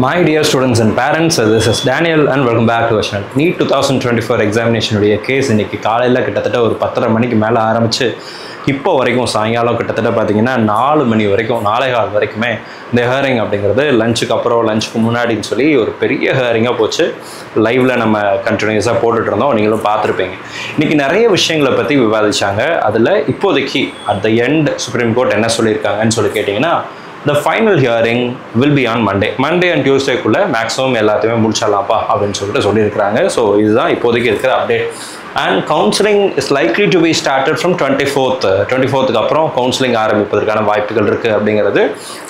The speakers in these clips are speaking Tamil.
My dear students and parents, this is Daniel and welcome back to our channel. NEET 2024 examination உடைய கேஸ் இன்னைக்கு காலையில் கிட்டத்தட்ட ஒரு 10:30 மணிக்கு மேலே ஆரம்பிச்சு இப்போ வரைக்கும் சாயங்காலம் கிட்டத்தட்ட பார்த்தீங்கன்னா 4 மணி வரைக்கும் 4:15 வரைக்குமே இந்த ஹேரிங் அப்படிங்கிறது லஞ்சுக்கு அப்புறம் லஞ்சுக்கு முன்னாடின்னு சொல்லி ஒரு பெரிய ஹேரிங்காக போச்சு. லைவில் நம்ம கண்டினியூஸாக போட்டுட்டு இருந்தோம், நீங்களும் பார்த்துருப்பீங்க. இன்றைக்கி நிறைய விஷயங்களை பற்றி விவாதிச்சாங்க. அதில் இப்போதைக்கு at the end supreme court என்ன சொல்லியிருக்காங்கன்னு சொல்லி கேட்டிங்கன்னா, the final hearing will be on Monday and Tuesday-குள்ள மேக்ஸிமம் எல்லாத்தையுமே முடிச்சிடலாம்ப்பா அப்படின்னு சொல்லிட்டு சொல்லியிருக்கிறாங்க. ஸோ இதுதான் இப்போதைக்கு இருக்கிற update. And counselling is likely to be started from 24th அப்புறம் கவுன்சிலிங் ஆரம்பிப்பதற்கான வாய்ப்புகள் இருக்குது அப்படிங்கிறது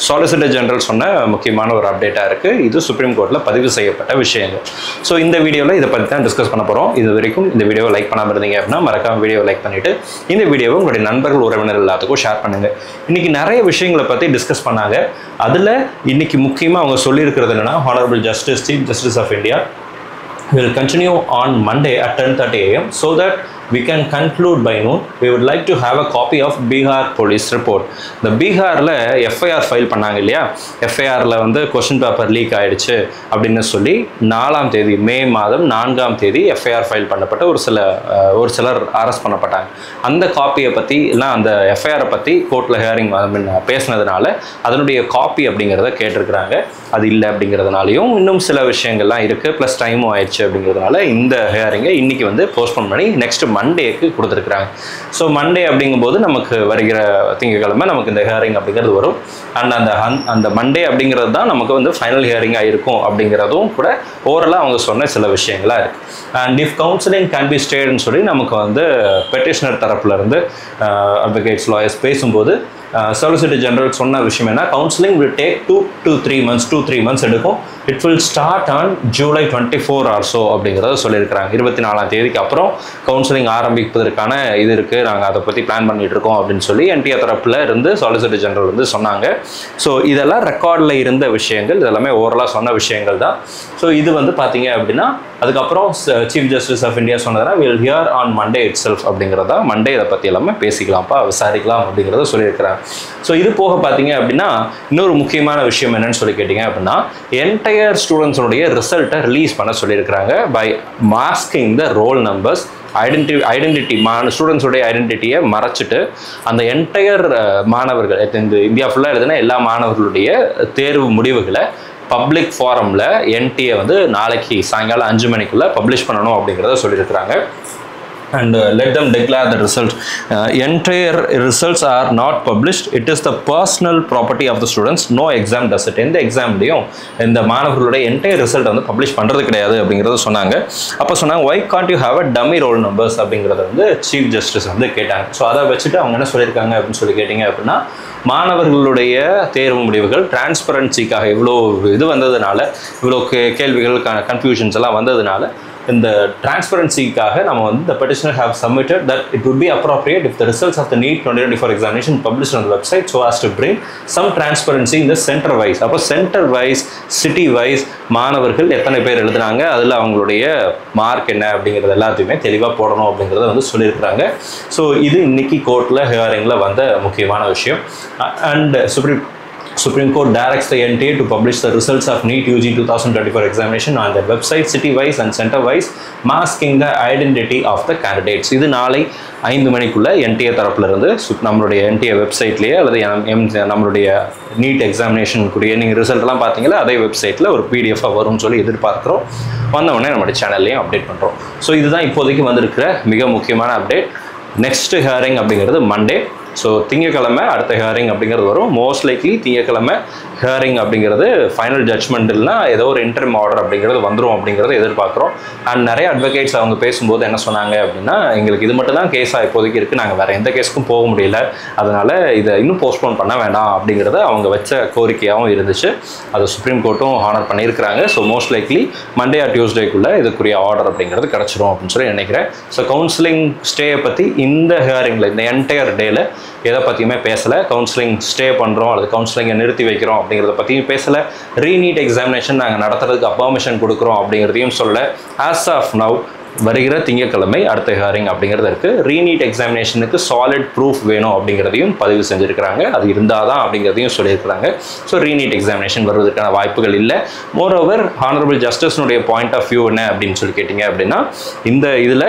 சாலிசிட்டர் ஜெனரல் சொன்ன முக்கியமான ஒரு அப்டேட்டாக இருக்குது. இது சுப்ரீம் கோர்ட்டில் பதிவு செய்யப்பட்ட விஷயங்கள். ஸோ இந்த வீடியோவில் இதை பற்றி தான் டிஸ்கஸ் பண்ண போகிறோம். இது வரைக்கும் இந்த வீடியோவை லைக் பண்ணாமல் இருந்தீங்க அப்படின்னா மறக்காம வீடியோவை லைக் பண்ணிவிட்டு இந்த வீடியோவை உங்களுடைய நண்பர்கள் உறவினர் எல்லாத்துக்கும் ஷேர் பண்ணுங்கள். இன்றைக்கி நிறைய விஷயங்களை பற்றி டிஸ்கஸ் பண்ணாங்க. அதில் இன்றைக்கி முக்கியமாக அவங்க சொல்லியிருக்கிறது என்னென்னா, honourable justice, chief justice of India will continue on Monday at 10:30 AM so that we can conclude by noon. We would like to have a copy of Bihar police report. The Biharல FIR file பண்ணாங்க இல்லையா, FIRல வந்து கொஸ்டின் பேப்பர் லீக் ஆயிடுச்சு அப்படின்னு சொல்லி 4ஆம் தேதி மே மாதம் 4ஆம் தேதி FIR ஃபைல் பண்ணப்பட்ட ஒரு சிலர் அரெஸ்ட் பண்ணப்பட்டாங்க. அந்த காப்பியை பற்றி இல்லை அந்த FIR பற்றி கோர்ட்டில் ஹியரிங் பேசினதுனால அதனுடைய காப்பி அப்படிங்கிறத கேட்டிருக்கிறாங்க. அது இல்லை அப்படிங்கிறதுனாலையும் இன்னும் சில விஷயங்கள்லாம் இருக்குது, ப்ளஸ் டைமும் ஆயிடுச்சு அப்படிங்கிறதுனால இந்த ஹியரிங்கை இன்றைக்கி வந்து போஸ்ட்போன் பண்ணி நெக்ஸ்ட் மண்டேக்கு கொடுத்துருக்குறாங்க. ஸோ மண்டே அப்படிங்கும்போது நமக்கு வருகிற திங்கட்கிழமை நமக்கு இந்த ஹியரிங் அப்படிங்கிறது வரும். அண்ட் அந்த மண்டே அப்படிங்கிறது தான் நமக்கு வந்து ஃபைனல் ஹியரிங்காக இருக்கும் அப்படிங்கிறதும் கூட ஓரலாக அவங்க சொன்ன சில விஷயங்களாக இருக்குது. And if counselling can be ஸ்டேட்னு சொல்லி நமக்கு வந்து பெட்டிஷனர் தரப்புலேருந்து அட்வொகேட்ஸ் லாயர்ஸ் பேசும்போது சொலிசிட்டர் ஜெனரல் சொன்ன விஷயம் என்ன, counselling will take 2 to 3 months எடுக்கும். It will start on July 24 or so அப்படிங்கிறத சொல்லியிருக்கிறாங்க. 24ஆம் தேதிக்கு அப்புறம் கவுன்சிலிங் ஆரம்பிப்பதற்கான இது இருக்குது, நாங்கள் அதை பற்றி பிளான் பண்ணிகிட்டு இருக்கோம் அப்படின்னு சொல்லி என்டிஆர் தரப்பில் இருந்து சொலிசிட்டர் ஜெனரல் வந்து சொன்னாங்க. ஸோ இதெல்லாம் ரெக்கார்டில் இருந்த விஷயங்கள், இதெல்லாமே ஓவரலாக சொன்ன விஷயங்கள் தான். ஸோ இது வந்து பார்த்தீங்க அப்படின்னா அதுக்கப்புறம் சீஃப் ஜஸ்டிஸ் ஆஃப் இந்தியா சொன்னதுனா will hear on Monday itself அப்படிங்கிறதா, மண்டே இதை பற்றி எல்லாமே பேசிக்கலாம்ப்பா, விசாரிக்கலாம் அப்படிங்கிறத சொல்லியிருக்கிறாங்க. ஸோ இது போக பார்த்தீங்க அப்படின்னா இன்னொரு முக்கியமான விஷயம் என்னன்னு சொல்லி கேட்டிங்க அப்படின்னா, என்டையர் ஸ்டூடெண்ட்ஸுடைய ரிசல்ட்டை ரிலீஸ் பண்ண சொல்லியிருக்கிறாங்க by masking the roll numbers. Identity ஸ்டூடெண்ட்ஸுடைய ஐடென்டிட்டியை மறைச்சிட்டு அந்த என்டையர் மாணவர்கள் இந்த இந்தியா ஃபுல்லாக எழுதுனா எல்லா மாணவர்களுடைய தேர்வு முடிவுகளை பப்ளிக் ஃபாரமில் என்டிஏ வந்து நாளைக்கு சாயங்காலம் 5 மணிக்குள்ளே பப்ளிஷ் பண்ணணும் அப்படிங்கிறத சொல்லியிருக்கிறாங்க. And let them declare the result. Entire results are not published. It is the personal property of the students. No exam does it. எந்த எக்ஸாம்லையும் இந்த மாணவர்களுடைய என்டையர் ரிசல்ட் வந்து பப்ளிஷ் பண்ணுறது கிடையாது அப்படிங்கிறத சொன்னாங்க. அப்போ சொன்னாங்க, why can't you have a dummy roll numbers அப்படிங்கிறத வந்து சீஃப் ஜஸ்டிஸ் வந்து கேட்டாங்க. ஸோ அதை வச்சுட்டு அவங்க என்ன சொல்லியிருக்காங்க அப்படின்னு சொல்லி கேட்டிங்க அப்படின்னா, மாணவர்களுடைய தேர்வு முடிவுகள் டிரான்ஸ்பரன்சிக்காக இவ்வளோ இது வந்ததுனால, இவ்வளோ கேள்விகள் கன்ஃபியூஷன்ஸ் எல்லாம் வந்ததுனால இந்த டிரான்ஸ்பரன்சிக்காக நம்ம வந்து the petitioner have submitted that it would be appropriate if the results of the NEET 2024 examination published on the website so as to bring some transparency in the center wise. அப்போ சென்டர் வைஸ், சிட்டி வைஸ் மாணவர்கள் எத்தனை பேர் எழுதுனாங்க, அதில் அவங்களுடைய மார்க் என்ன அப்படிங்கிறது எல்லாத்தையுமே தெளிவாக போடணும் அப்படிங்கிறத வந்து சொல்லியிருக்கிறாங்க. ஸோ இது இன்னைக்கு கோர்ட்டில் ஹியரிங்கில் வந்த முக்கியமான விஷயம். And Supreme Court directs the NTA to publish the results of NEET UG 2024 examination on their website city-wise and center-wise, masking the identity of the candidates. இது நாளை 5 மணிக்குள்ள NTA தரப்பிலிருந்து நம்மளுடைய NTA வெப்சைட்லேயே அல்லது நம்மளுடைய நீட் எக்ஸாமினேஷனுக்குரிய நீங்கள் ரிசல்ட்லாம் பார்த்தீங்களா, அதே வெப்சைட்டில் ஒரு PDF-ஆக வரும்னு சொல்லி எதிர்பார்க்குறோம். வந்தவுடனே நம்மளுடைய சேனல்லையும் அப்டேட் பண்ணுறோம். ஸோ இதுதான் இப்போதைக்கு வந்திருக்கிற மிக முக்கியமான அப்டேட். நெக்ஸ்ட் ஹியரிங் அப்படிங்கிறது மண்டே. ஸோ திங்கக்கிழமை அடுத்த ஹியரிங் அப்படிங்கிறது வரும். மோஸ்ட் லைக்லி திங்கக்கிழமை ஹியரிங் அப்படிங்கிறது ஃபைனல் ஜட்ஜ்மெண்ட் இல்லைனா ஏதோ ஒரு இன்டர்ம் ஆர்டர் அப்படிங்கிறது வந்துடும் அப்படிங்கிறத எதிர்பார்க்குறோம். அண்ட் நிறைய அட்வொகேட்ஸ் அவங்க பேசும்போது என்ன சொன்னாங்க அப்படின்னா, எங்களுக்கு இது மட்டும் தான் கேஸாக இப்போதைக்கு இருக்குது, நாங்கள் வேறு எந்த கேஸுக்கும் போக முடியல, அதனால் இதை இன்னும் போஸ்ட்போன் பண்ண வேண்டாம் அப்படிங்கிறத அவங்க வச்ச கோரிக்கையாகவும் இருந்துச்சு. அதை சுப்ரீம் கோர்ட்டும் ஹானர் பண்ணியிருக்கிறாங்க. So most likely Monday or டியூஸ்டேக்குள்ளே இதுக்குரிய ஆர்டர் அப்படிங்கிறது கிடச்சிரும் அப்படின்னு சொல்லி நினைக்கிறேன். ஸோ கவுன்சிலிங் ஸ்டேயை பற்றி இந்த ஹியரிங்கில் இந்த என்டையர் டேயில் எதை பற்றியுமே பேசலை. கவுன்சிலிங் ஸ்டே பண்ணுறோம் அல்லது கவுன்சிலிங்கை நிறுத்தி வைக்கிறோம் அப்படிங்கிறத பற்றியும் பேசலை. ரீநீட் எக்ஸாமினேஷன் நாங்கள் நடத்துறதுக்கு பர்மிஷன் கொடுக்குறோம் அப்படிங்கிறதையும் சொல்லலை. ஆஸ் ஆஃப் நவ் வருகிற திங்கட்கிழமை அடுத்த ஹியரிங் அப்படிங்கிறது இருக்குது. ரீநீட் எக்ஸாமினேஷனுக்கு சாலிட் ப்ரூஃப் வேணும் அப்படிங்கிறதையும் பதிவு செஞ்சுருக்கிறாங்க. அது இருந்தால் தான் அப்படிங்கிறதையும் சொல்லியிருக்கிறாங்க. ஸோ ரீநீட் எக்ஸாமினேஷன் வருவதற்கான வாய்ப்புகள் இல்லை. மோரோவர் ஹானரபிள் ஜஸ்டிஸ்னுடைய பாயிண்ட் ஆஃப் வியூ என்ன அப்படின்னு சொல்லி கேட்டிங்க அப்படின்னா, இந்த இதில்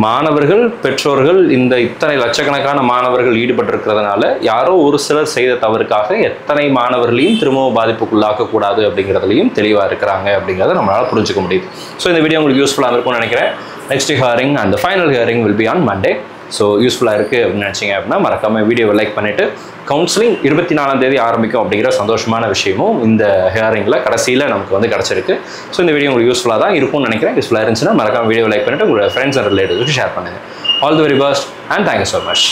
மாணவர்கள் பெற்றோர்கள் இந்த இத்தனை லட்சக்கணக்கான மாணவர்கள் ஈடுபட்டிருக்கிறதுனால யாரோ ஒரு சிலர் செய்த தவறுக்காக எத்தனை மாணவர்களையும் திரும்பவும் பாதிப்புக்குள்ளாக்கக்கூடாது அப்படிங்கிறதுலையும் தெளிவாக இருக்கிறாங்க அப்படிங்கிறத நம்மளால் புரிஞ்சுக்க முடியுது. ஸோ இந்த வீடியோ உங்களுக்கு யூஸ்ஃபுல்லாக இருக்கும்னு நினைக்கிறேன். Next hearing and final hearing will be on Monday. So யூஸ்ஃபுல்லாக இருக்குது அப்படின்னு நினச்சிங்க அப்படின்னா மறக்காமல் வீடியோவை லைக் பண்ணிவிட்டு, கவுன்சிலிங் 24ஆம் தேதி ஆரம்பிக்கும் அப்படிங்கிற சந்தோஷமான விஷயமும் இந்த ஹியரிங்கில் கடைசியில் நமக்கு வந்து கிடச்சிருக்கு. ஸோ இந்த வீடியோ உங்களுக்கு யூஸ்ஃபுல்லாக தான் இருக்கும்னு நினைக்கிறேன். யூஸ்ஃபுல்லாக இருந்துச்சுன்னா மறக்காமல் வீடியோ லைக் பண்ணிவிட்டு உங்களோட ஃப்ரெண்ட்ஸ் அண்ட் ரிலேட்டிவ்ஸ்க்கு ஷேர் பண்ணுங்கள். All the very best and thank you so much.